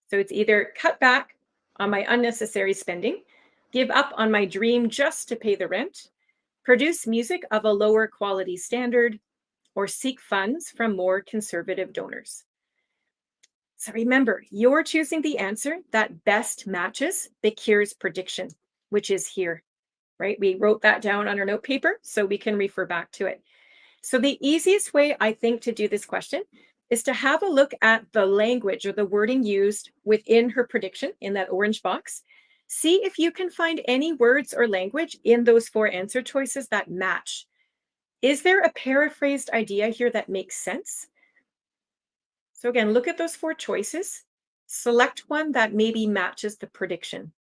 So it's either cut back on my unnecessary spending, give up on my dream just to pay the rent, produce music of a lower quality standard, or seek funds from more conservative donors. So remember, you're choosing the answer that best matches Bakir's prediction, which is here, right? We wrote that down on our note paper so we can refer back to it. So the easiest way I think to do this question is to have a look at the language or the wording used within her prediction in that orange box. See if you can find any words or language in those 4 answer choices that match. Is there a paraphrased idea here that makes sense? So again, look at those 4 choices, select one that maybe matches the prediction.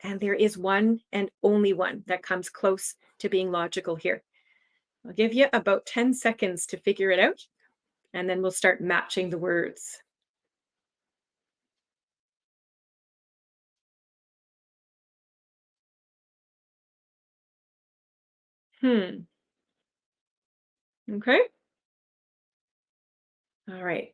And there is one and only one that comes close to being logical here. I'll give you about 10 seconds to figure it out, and then we'll start matching the words. Okay. All right.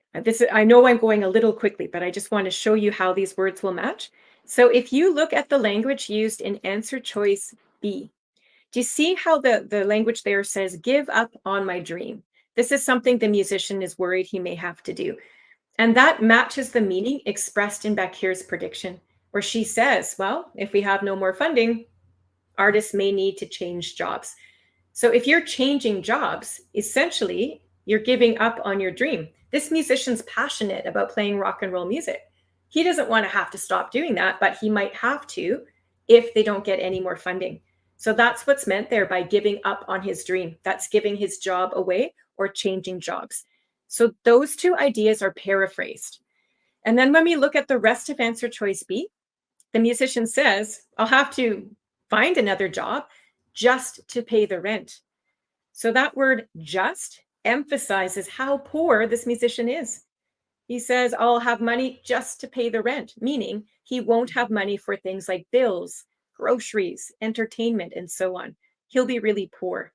I know I'm going a little quickly, but I just want to show you how these words will match. So if you look at the language used in answer choice B, do you see how the language there says, give up on my dream? This is something the musician is worried he may have to do. And that matches the meaning expressed in Bakir's prediction, where she says, well, if we have no more funding, artists may need to change jobs. So if you're changing jobs, essentially, you're giving up on your dream. This musician's passionate about playing rock and roll music. He doesn't want to have to stop doing that, but he might have to if they don't get any more funding. So that's what's meant there by giving up on his dream. That's giving his job away or changing jobs. So those two ideas are paraphrased. And then when we look at the rest of answer choice B, the musician says, I'll have to find another job just to pay the rent. So that word just emphasizes how poor this musician is. He says, I'll have money just to pay the rent, meaning he won't have money for things like bills, groceries, entertainment, and so on. He'll be really poor.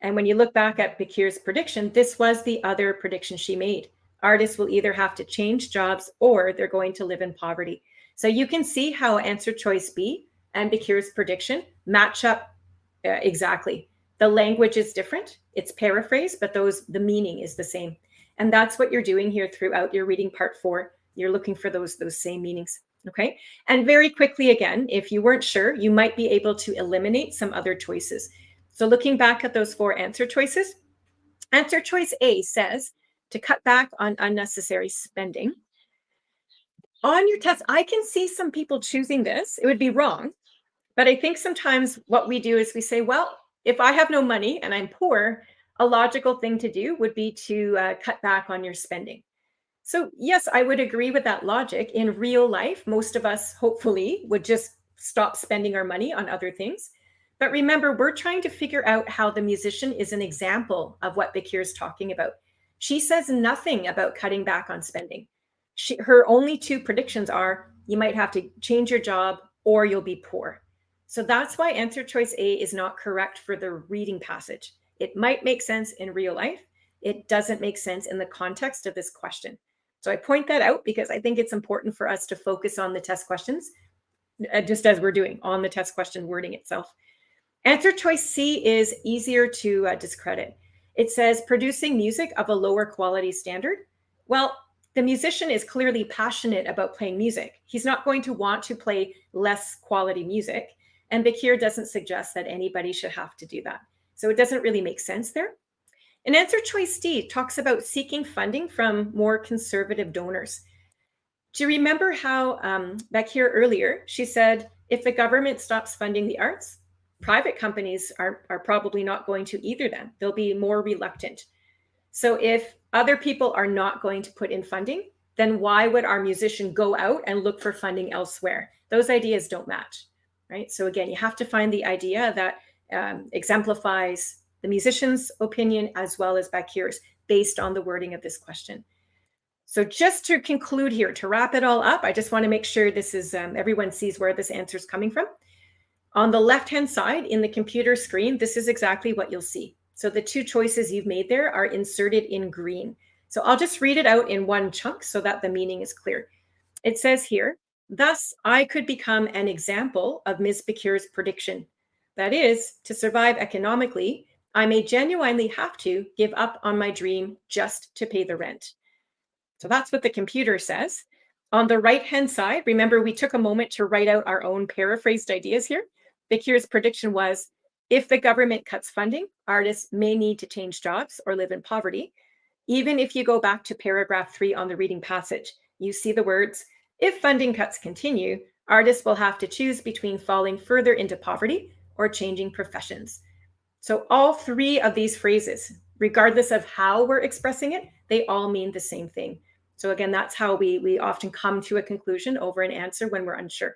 And when you look back at Bakir's prediction, this was the other prediction she made. Artists will either have to change jobs or they're going to live in poverty. So you can see how answer choice B and Bakir's prediction match up exactly. The language is different. It's paraphrased, but the meaning is the same. And that's what you're doing here throughout your reading part 4. You're looking for those same meanings. Okay. And very quickly again, if you weren't sure, you might be able to eliminate some other choices. So looking back at those 4 answer choices, answer choice A says to cut back on unnecessary spending. On your test, I can see some people choosing this. It would be wrong. But I think sometimes what we do is we say, well, if I have no money and I'm poor, a logical thing to do would be to cut back on your spending. So yes, I would agree with that logic. In real life, most of us hopefully would just stop spending our money on other things. But remember, we're trying to figure out how the musician is an example of what Bakir is talking about. She says nothing about cutting back on spending. Her only 2 predictions are you might have to change your job or you'll be poor. So that's why answer choice A is not correct for the reading passage. It might make sense in real life. It doesn't make sense in the context of this question. So I point that out because I think it's important for us to focus on the test questions, just as we're doing on the test question wording itself. Answer choice C is easier to discredit. It says producing music of a lower quality standard. Well, the musician is clearly passionate about playing music. He's not going to want to play less quality music. And Bakir doesn't suggest that anybody should have to do that. So it doesn't really make sense there. And answer choice D talks about seeking funding from more conservative donors. Do you remember how Bakir earlier, she said, if the government stops funding the arts, private companies are probably not going to either then. They'll be more reluctant. So if other people are not going to put in funding, then why would our musician go out and look for funding elsewhere? Those ideas don't match, right? So again, you have to find the idea that exemplifies the musician's opinion as well as Bakir's based on the wording of this question. So just to conclude here, to wrap it all up, I just want to make sure this is everyone sees where this answer is coming from. On the left-hand side in the computer screen, this is exactly what you'll see. So the 2 choices you've made there are inserted in green. So I'll just read it out in one chunk so that the meaning is clear. It says here, thus I could become an example of Ms. Bakir's prediction. That is, to survive economically, I may genuinely have to give up on my dream just to pay the rent. So that's what the computer says. On the right-hand side, remember we took a moment to write out our own paraphrased ideas here. Bakir's prediction was, if the government cuts funding, artists may need to change jobs or live in poverty. Even if you go back to paragraph 3 on the reading passage, you see the words, if funding cuts continue, artists will have to choose between falling further into poverty or changing professions. So all 3 of these phrases, regardless of how we're expressing it, they all mean the same thing. So again, that's how we often come to a conclusion over an answer when we're unsure.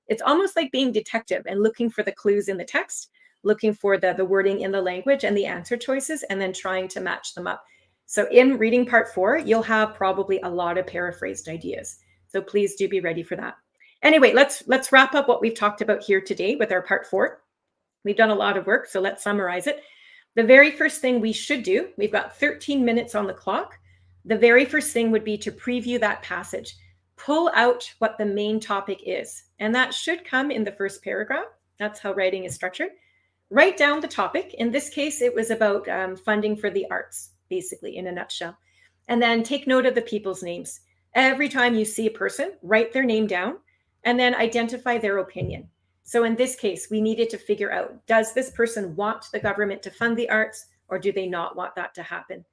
It's almost like being detective and looking for the clues in the text. looking for the wording in the language and the answer choices, and then trying to match them up. So in reading part 4, you'll have probably a lot of paraphrased ideas. So please do be ready for that. Anyway, let's wrap up what we've talked about here today with our part 4. We've done a lot of work, so let's summarize it. The very first thing we should do, we've got 13 minutes on the clock. The very first thing would be to preview that passage. Pull out what the main topic is, and that should come in the first paragraph. That's how writing is structured. Write down the topic. In this case, it was about funding for the arts, basically, in a nutshell. And then take note of the people's names. Every time you see a person, write their name down, and then identify their opinion. So in this case, we needed to figure out, does this person want the government to fund the arts, or do they not want that to happen?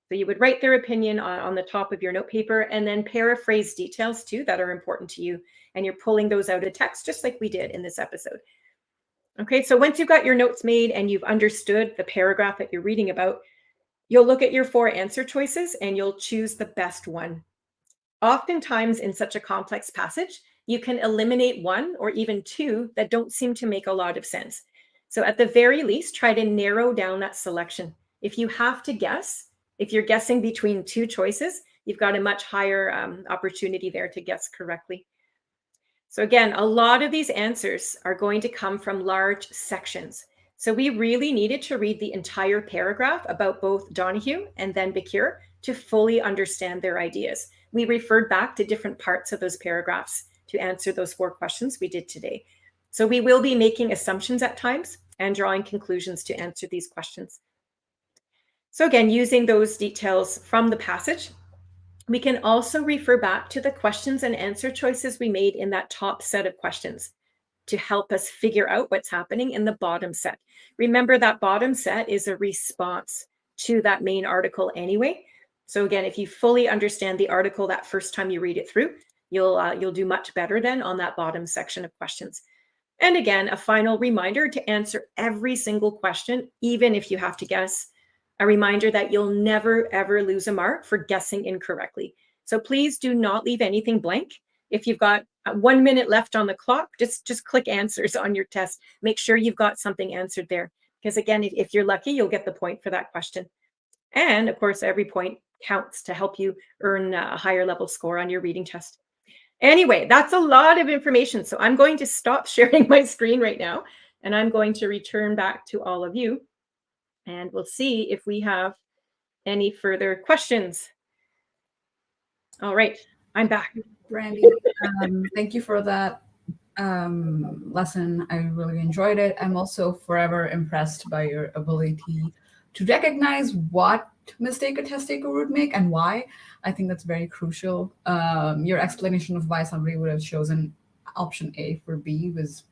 So you would write their opinion on the top of your note paper, and then paraphrase details too that are important to you. And you're pulling those out of text, just like we did in this episode. Okay, so once you've got your notes made and you've understood the paragraph that you're reading about, you'll look at your 4 answer choices and you'll choose the best one. Oftentimes in such a complex passage, you can eliminate 1 or even 2 that don't seem to make a lot of sense. So at the very least, try to narrow down that selection. If you have to guess, if you're guessing between 2 choices, you've got a much higher opportunity there to guess correctly. So again, a lot of these answers are going to come from large sections. So we really needed to read the entire paragraph about both Donahue and then Bakir to fully understand their ideas. We referred back to different parts of those paragraphs to answer those 4 questions we did today. So we will be making assumptions at times and drawing conclusions to answer these questions. So again, using those details from the passage, we can also refer back to the questions and answer choices we made in that top set of questions to help us figure out what's happening in the bottom set. Remember, that bottom set is a response to that main article anyway. So again, if you fully understand the article that first time you read it through, you'll do much better then on that bottom section of questions. And again, a final reminder to answer every single question, even if you have to guess. A reminder that you'll never, ever lose a mark for guessing incorrectly. So please do not leave anything blank. If you've got 1 minute left on the clock, just click answers on your test. Make sure you've got something answered there. Because again, if you're lucky, you'll get the point for that question. And of course, every point counts to help you earn a higher level score on your reading test. Anyway, that's a lot of information. So I'm going to stop sharing my screen right now, and I'm going to return back to all of you. And we'll see if we have any further questions. All right, I'm back. Brandi, thank you for that lesson. I really enjoyed it. I'm also forever impressed by your ability to recognize what mistake a test taker would make and why. I think that's very crucial. Your explanation of why somebody would have chosen option A for B was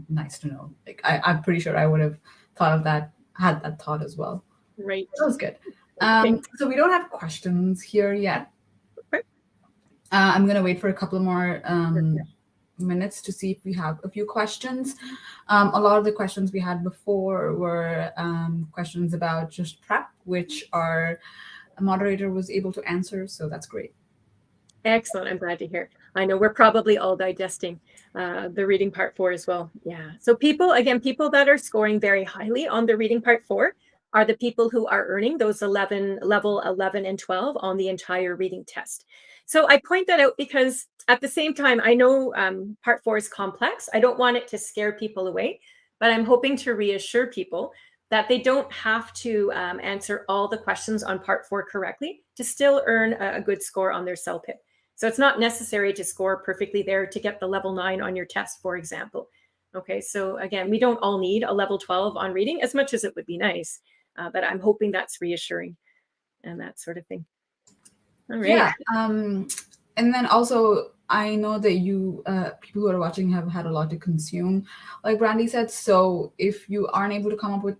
nice to know. Like I'm pretty sure I would have thought of that, had that thought as well. Right. That was good. So we don't have questions here yet. Okay. I'm going to wait for a couple more minutes to see if we have a few questions. A lot of the questions we had before were questions about just prep, which our moderator was able to answer. So that's great. Excellent. I'm glad to hear. I know we're probably all digesting the reading part 4 as well. Yeah. So people that are scoring very highly on the reading part 4 are the people who are earning those level 11 and 12 on the entire reading test. So I point that out because at the same time, I know part 4 is complex. I don't want it to scare people away, but I'm hoping to reassure people that they don't have to answer all the questions on part 4 correctly to still earn a good score on their CELPIP. So it's not necessary to score perfectly there to get the level 9 on your test, for example. Okay, so again, we don't all need a level 12 on reading, as much as it would be nice, but I'm hoping that's reassuring and that sort of thing. All right. Yeah, and then also, I know that you people who are watching have had a lot to consume, like Brandi said. So if you aren't able to come up with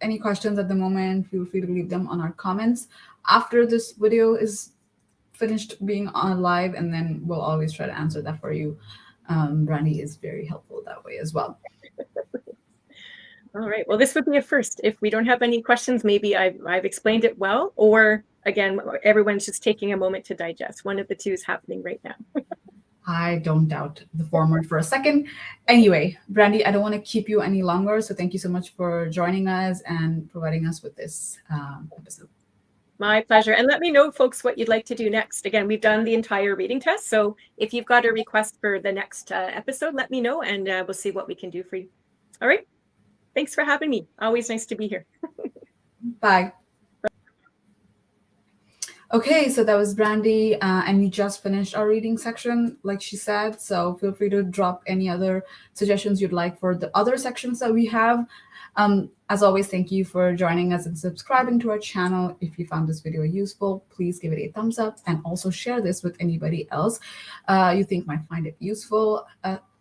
any questions at the moment, feel free to leave them on our comments after this video is finished being on live, and then we'll always try to answer that for you. Brandi is very helpful that way as well. All right. Well, this would be a first. If we don't have any questions, maybe I've explained it well, or again, everyone's just taking a moment to digest. One of the two is happening right now. I don't doubt the former for a second. Anyway, Brandi, I don't want to keep you any longer. So thank you so much for joining us and providing us with this episode. My pleasure. And let me know, folks, what you'd like to do next. Again, we've done the entire reading test. So if you've got a request for the next episode, let me know and we'll see what we can do for you. All right. Thanks for having me. Always nice to be here. Bye. Okay, so that was Brandi, and we just finished our reading section, like she said. So feel free to drop any other suggestions you'd like for the other sections that we have. As always, thank you for joining us and subscribing to our channel. If you found this video useful, please give it a thumbs up and also share this with anybody else you think might find it useful.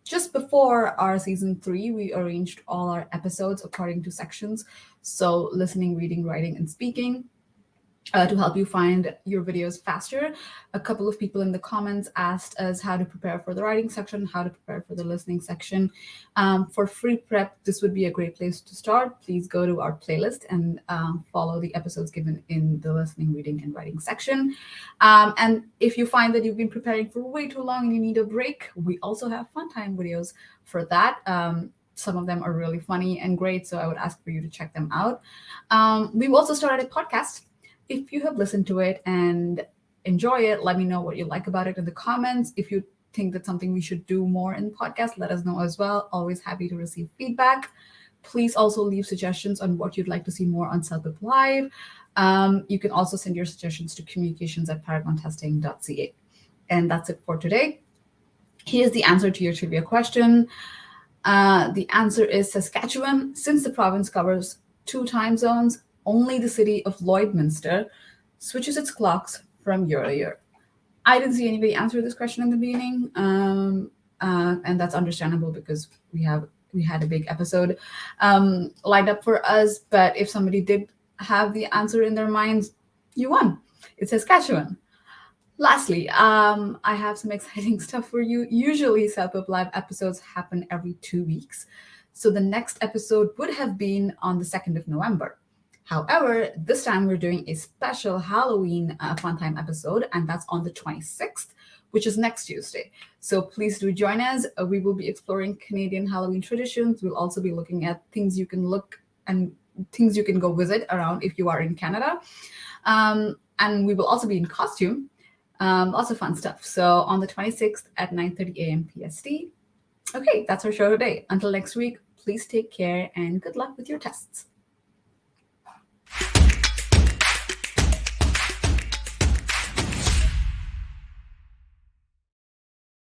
Just before our season 3, we arranged all our episodes according to sections. So listening, reading, writing, and speaking. To help you find your videos faster. A couple of people in the comments asked us how to prepare for the writing section, how to prepare for the listening section. For free prep, this would be a great place to start. Please go to our playlist and follow the episodes given in the listening, reading, and writing section. And if you find that you've been preparing for way too long and you need a break, we also have fun time videos for that. Some of them are really funny and great, so I would ask for you to check them out. We've also started a podcast. If you have listened to it and enjoy it, let me know what you like about it in the comments. If you think that's something we should do more in the podcast, let us know as well. Always happy to receive feedback. Please also leave suggestions on what you'd like to see more on SelfUplife. You can also send your suggestions to communications@paragontesting.ca. And that's it for today. Here's the answer to your trivia question. The answer is Saskatchewan. Since the province covers 2 time zones, only the city of Lloydminster switches its clocks from year to year. I didn't see anybody answer this question in the beginning, and that's understandable because we had a big episode lined up for us. But if somebody did have the answer in their minds, you won. It's Saskatchewan. Lastly, I have some exciting stuff for you. Usually, SelfUplife episodes happen every 2 weeks, so the next episode would have been on the 2nd of November. However, this time we're doing a special Halloween fun time episode, and that's on the 26th, which is next Tuesday. So please do join us. We will be exploring Canadian Halloween traditions. We'll also be looking at things you can look and things you can go visit around if you are in Canada. And we will also be in costume. Lots of fun stuff. So on the 26th at 9:30 a.m. PST. Okay, that's our show today. Until next week, please take care and good luck with your tests.